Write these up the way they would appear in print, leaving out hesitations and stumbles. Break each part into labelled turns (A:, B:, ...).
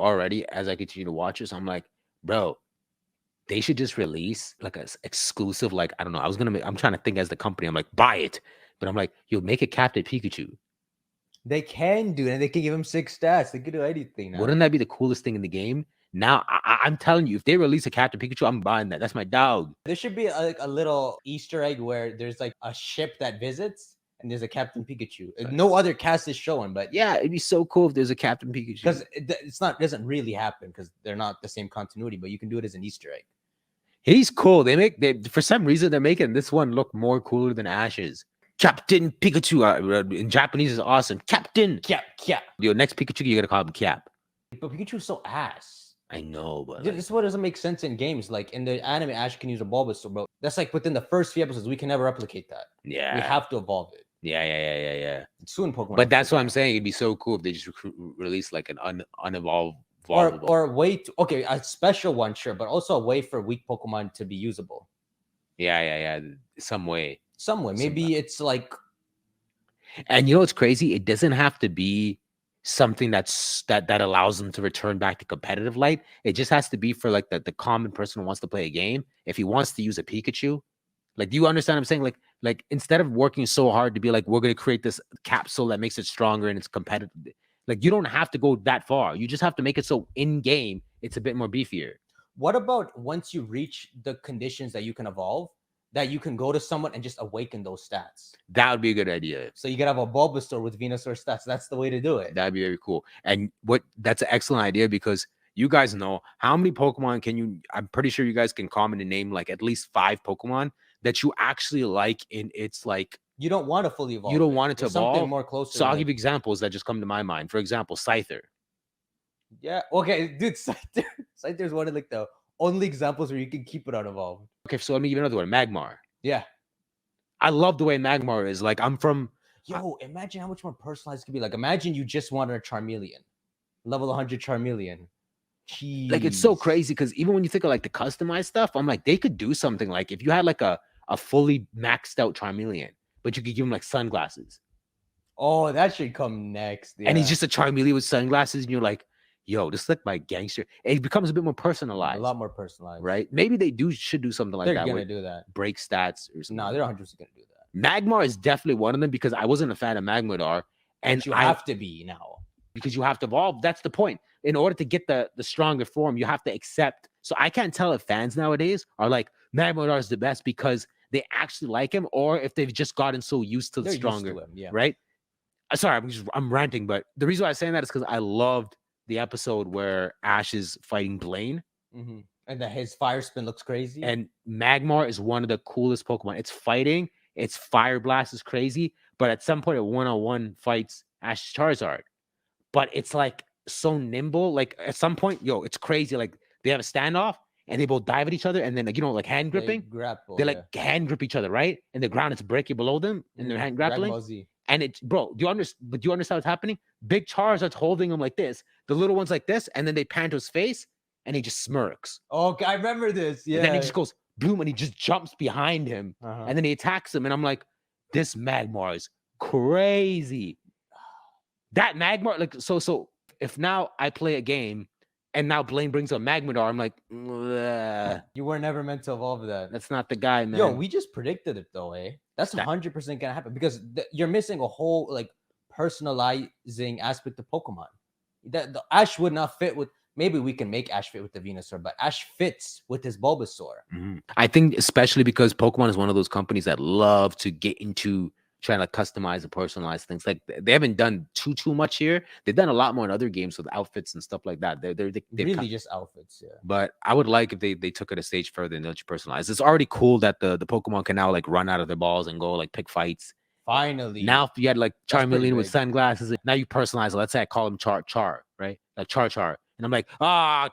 A: already as I continue to watch this. I'm like, bro, they should just release like a exclusive, like, I don't know. I'm trying to think as the company. I'm like, buy it. But I'm like, you'll make it Captain Pikachu.
B: They can do it, and they can give him 6 stats. They can do anything now.
A: Wouldn't that be the coolest thing in the game? Now, I'm telling you, if they release a Captain Pikachu, I'm buying that. That's my dog.
B: There should be like a little Easter egg where there's like a ship that visits, and there's a Captain Pikachu. No other cast is showing, but
A: Yeah, it'd be so cool if there's a Captain Pikachu.
B: because it's not doesn't really happen because they're not the same continuity. But you can do it as an Easter egg.
A: He's cool. They for some reason they're making this one look more cooler than Ash's. Captain Pikachu in Japanese is awesome. Captain.
B: Cap.
A: Your next Pikachu, you gotta call him Cap.
B: But Pikachu's so ass.
A: I know, but
B: Dude, this is what doesn't make sense in games. Like in the anime, Ash can use a Bulbasaur, bro. That's like within the first few episodes. We can never replicate that.
A: yeah,
B: We have to evolve it.
A: yeah.
B: It's soon Pokemon.
A: But that's what I'm saying. It'd be so cool if they just release like an unevolved.
B: or a way to a special one, sure, but also a way for weak Pokemon to be usable.
A: Yeah. Some way.
B: Maybe it's like,
A: and you know what's crazy? It doesn't have to be something that allows them to return back to competitive light. It just has to be for like the common person who wants to play a game. If he wants to use a Pikachu, like, do you understand what I'm saying? Like instead of working so hard to be like, we're gonna create this capsule that makes it stronger and it's competitive. Like, you don't have to go that far. You just have to make it so in game it's a bit more beefier.
B: what about once you reach the conditions that you can evolve, that you can go to someone and just awaken those stats?
A: That would be a good idea.
B: So you could have a Bulbasaur with Venusaur stats. That's the way to do it.
A: That'd be very cool. And that's an excellent idea because you guys know how many Pokemon I'm pretty sure you guys can comment and name like at least 5 Pokemon that you actually like in its like.
B: You don't want to fully evolve.
A: You don't want it to evolve.
B: Something more closer.
A: So I'll give you examples that just come to my mind. For example, Scyther.
B: Yeah. Okay, dude. Scyther is one of like the only examples where you can keep it unevolved.
A: Okay, so let me give you another one. Magmar.
B: Yeah.
A: I love the way Magmar is. Like, I'm from.
B: Yo, imagine how much more personalized it could be. Like, imagine you just wanted a Charmeleon, level 100 Charmeleon. Jeez.
A: Like, it's so crazy because even when you think of like the customized stuff, I'm like, they could do something like if you had like a fully maxed out Charmeleon, but you could give him like sunglasses.
B: Oh, that should come next. Yeah.
A: And he's just a Charmeleon with sunglasses, and you're like, yo, this is like my gangster. It becomes a bit more personalized.
B: A lot more personalized.
A: Right? Maybe they should do something like
B: they're
A: that.
B: They're going to do that.
A: Break stats or something.
B: No, they're 100% going to do that.
A: Magmar is definitely one of them because I wasn't a fan of Magmadar. And
B: you have to be now.
A: Because you have to evolve. That's the point. In order to get the stronger form, you have to accept. So I can't tell if fans nowadays are like, Magmadar is the best because they actually like him, or if they've just gotten so used to the stronger.
B: Used to him, yeah.
A: Right? Sorry, I'm ranting, but the reason why I'm saying that is because I loved the episode where Ash is fighting Blaine.
B: Mm-hmm. And his fire spin looks crazy.
A: And Magmar is one of the coolest Pokemon. It's fighting, its fire blast is crazy, but at some point, it one-on-one fights Ash's Charizard. But it's like so nimble. Like at some point, it's crazy. Like they have a standoff and they both dive at each other, and then like like hand gripping. They like hand grip each other, right? And the ground is breaking below them, and they're hand grappling. And it's do you understand what's happening? Big Charizard's holding him like this, the little one's like this, and then they pan to his face, and he just smirks.
B: Okay, I remember this. Yeah.
A: And then he just goes boom, and he just jumps behind him, and then he attacks him, and I'm like, this Magmar is crazy. That Magmar, like so. If now I play a game, and now Blaine brings up Magmadar, I'm like, ugh.
B: You were never meant to evolve that.
A: That's not the guy, man.
B: Yo, we just predicted it though, eh? That's 100% gonna happen because you're missing a whole like personalizing aspect of Pokemon. That the Ash would not fit with. Maybe we can make Ash fit with the Venusaur, but Ash fits with his Bulbasaur.
A: Mm-hmm. I think especially because Pokemon is one of those companies that love to get into trying to customize and personalize things. Like they haven't done too much here. They've done a lot more in other games with outfits and stuff like that. They're
B: really just outfits, yeah.
A: But I would like if they took it a stage further and let you personalize. It's already cool that the Pokemon can now like run out of their balls and go like pick fights.
B: Finally.
A: Now if you had like Charmeleon with sunglasses, now you personalize it. Let's say I call him Char, right? Like Char. And I'm like,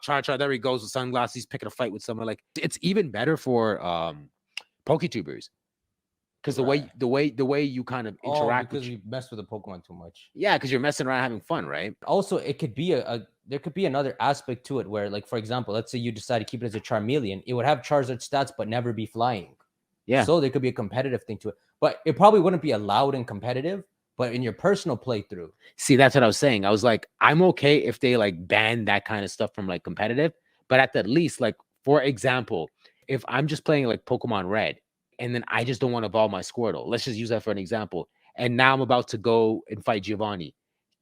A: Char, there he goes with sunglasses. He's picking a fight with someone. Like it's even better for Poketubers. Because the way you kind of interact,
B: because you mess with the Pokemon too much.
A: Yeah, because you're messing around having fun, right?
B: Also, it could be there could be another aspect to it where, like, for example, let's say you decide to keep it as a Charmeleon, it would have Charizard stats but never be flying.
A: Yeah.
B: So there could be a competitive thing to it, but it probably wouldn't be allowed and competitive. But in your personal playthrough,
A: see, that's what I was saying. I was like, I'm okay if they like ban that kind of stuff from like competitive, but at the least, like, for example, if I'm just playing like Pokemon Red and then I just don't want to evolve my Squirtle, let's just use that for an example. And now I'm about to go and fight Giovanni.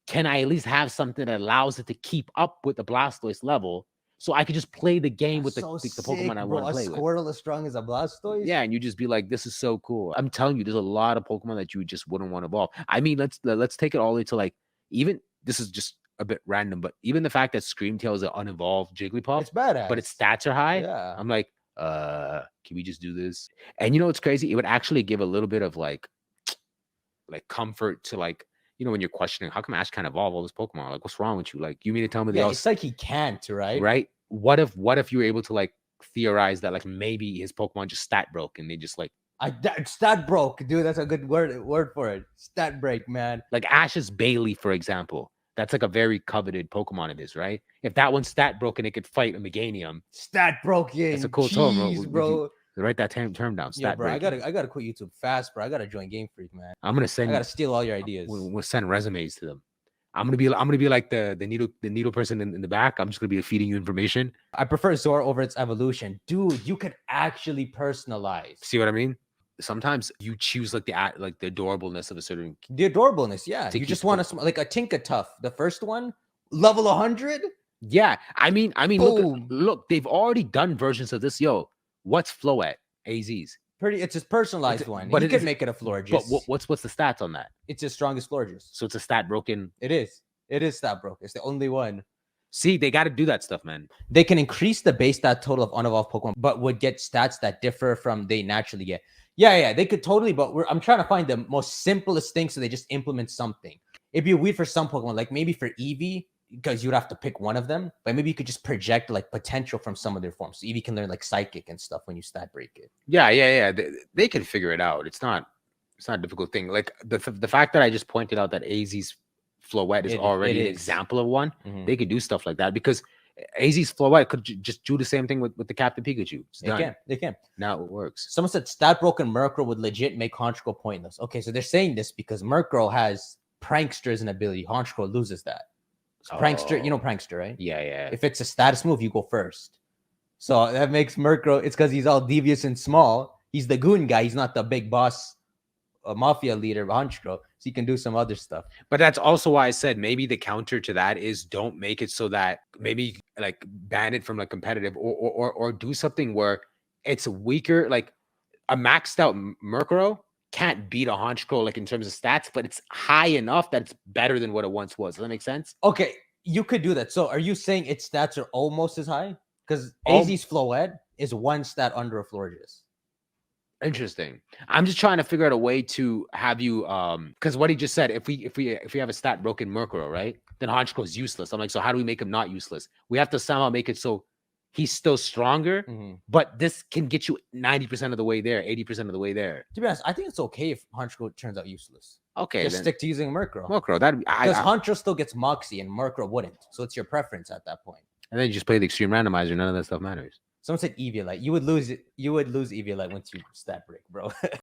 A: Can I at least have something that allows it to keep up with the Blastoise level so I could just play the game with the Pokemon I want to play with?
B: A Squirtle as strong as a Blastoise?
A: Yeah, and you just be like, this is so cool. I'm telling you, there's a lot of Pokemon that you just wouldn't want to evolve. I mean, let's take it all the way to like, even this is just a bit random, but even the fact that Screamtail is an unevolved Jigglypuff,
B: It's badass.
A: but its stats are high.
B: Yeah.
A: I'm like, can we just do this? And you know what's crazy? It would actually give a little bit of like comfort to like, you know, when you're questioning how come Ash can't evolve all this Pokemon? Like, what's wrong with you? Like, you mean to tell me
B: Yeah, it's like he can't, right?
A: right? What if you were able to like theorize that like maybe his Pokemon just stat broke and they just like
B: stat broke, dude. That's a good word for it. Stat break, man.
A: like Ash's Bailey, for example. That's like a very coveted Pokemon of his, right? If that one's stat broken, it could fight a Meganium.
B: Stat broken.
A: That's a cool term, bro. Write that term down. Stat
B: yeah, bro.
A: breaking.
B: I gotta quit YouTube fast, bro. I gotta join Game Freak, man.
A: I'm gonna
B: I gotta steal all your ideas.
A: We'll send resumes to them. I'm gonna be like the needle person in the back. I'm just gonna be feeding you information.
B: I prefer Zora over its evolution, dude. You could actually personalize.
A: See what I mean? Sometimes you choose like the adorableness of a certain
B: adorableness. Yeah, you just want to like a Tinkatuff, the first one, level 100.
A: Yeah, I mean, look, they've already done versions of this. Yo, what's Floette? AZ's.
B: It's his personalized one.
A: But
B: you could make it a Florges.
A: But what's the stats on that?
B: It's his strongest Florges.
A: So it's a stat broken.
B: It is stat broken. It's the only one.
A: See, they got to do that stuff, man.
B: They can increase the base stat total of unevolved Pokemon, but would get stats that differ from they naturally get. Yeah, they could totally. But I'm trying to find the most simplest thing so they just implement something. It'd be weird for some Pokemon, like maybe for Eevee, because you'd have to pick one of them. But maybe you could just project like potential from some of their forms. So Eevee can learn like Psychic and stuff when you stat break it.
A: Yeah. They can figure it out. It's not a difficult thing. Like the fact that I just pointed out that AZ's Floette is already an example of one. Mm-hmm. They could do stuff like that because AZ's Floette could just do the same thing with the Captain Pikachu.
B: They can.
A: Now it works.
B: Someone said stat broken Murkrow would legit make Honchkrow pointless. Okay, so they're saying this because Murkrow has Prankster as an ability. Honchkrow loses that. So Prankster, you know Prankster, right?
A: Yeah.
B: If it's a status move, you go first. So that makes Murkrow, it's because he's all devious and small. He's the goon guy. He's not the big boss mafia leader, Honchkrow. So he can do some other stuff.
A: But that's also why I said maybe the counter to that is don't make it so that maybe like ban it from like competitive or do something where it's weaker. Like a maxed out Murkrow can't beat a Honchkrow like in terms of stats, but it's high enough that it's better than what it once was. Does that make sense?
B: Okay, you could do that. So are you saying its stats are almost as high? Because AZ's Floette is one stat under a Florges.
A: Interesting. I'm just trying to figure out a way to have you because what he just said, if we have a stat broken Murkrow, right, then Honchkrow is useless. I'm like, so how do we make him not useless? We have to somehow make it so he's still stronger, but this can get you 90% of the way there, 80% of the way there.
B: To be honest, I think it's okay if Honchkrow turns out useless.
A: Okay,
B: just stick to using Murkrow.
A: That
B: because Honchkrow still gets Moxie and Murkrow wouldn't, so it's your preference at that point.
A: And then you just play the extreme randomizer. None of that stuff matters.
B: Someone said Eviolite. You would lose Eviolite once you stat break, bro.